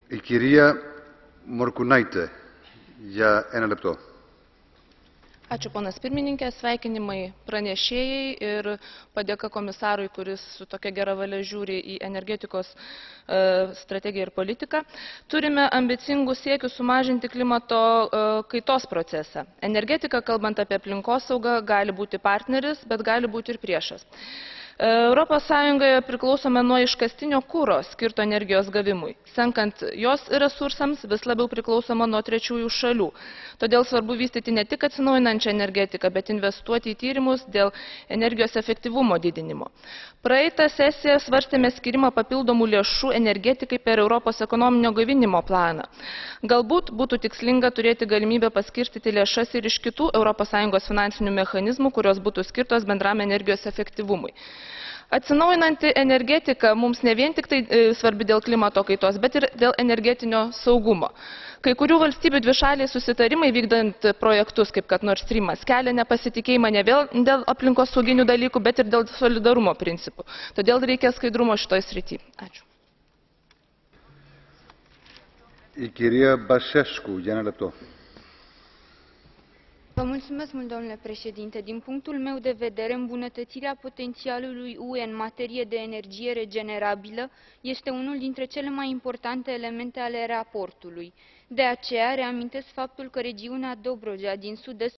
Η κυρία Morkunaitė, για ένα λεπτό. Ačiū, ponas pirmininkė, sveikinimai pranešėjai ir padėka komisarui, kuris su tokia gera valia žiūri į energetikos strategiją ir politiką. Turime ambicingų siekių sumažinti klimato kaitos procesą. Energetika, kalbant apie aplinkosaugą, gali būti partneris, bet gali būti ir priešas. Europos Sąjungoje priklausome nuo iškastinio kuro skirto energijos gavimui. Senkant jos resursams vis labiau priklausoma nuo trečiųjų šalių. Todėl svarbu vystyti ne tik atsinaujinančią energetiką, bet investuoti į tyrimus dėl energijos efektyvumo didinimo. Praeitą sesiją svarstėme skirimą papildomų lėšų energetikai per Europos ekonominio gaivinimo planą. Galbūt būtų tikslinga turėti galimybę paskirstyti lėšas ir iš kitų Europos Sąjungos finansinių mechanizmų, kurios būtų skirtos bendram energijos efektyvumui. Atsinaujinanti energetika mums ne vien tik tai svarbi dėl klimato kaitos, bet ir dėl energetinio saugumo. Kai kurių valstybių dvišaliai susitarimai vykdant projektus, kaip kad Nord Streamas, kelia nepasitikėjimą ne vien dėl aplinkos sauginių dalykų, bet ir dėl solidarumo principų. Todėl reikia skaidrumo šitoje srityje. Ačiū. Η κυρία Μπασέσκου, για ένα λεπτό. Vă mulțumesc mult, domnule președinte. Din punctul meu de vedere, îmbunătățirea potențialului UE în materie de energie regenerabilă este unul dintre cele mai importante elemente ale raportului. De aceea, reamintesc faptul că regiunea Dobrogea din sud-estul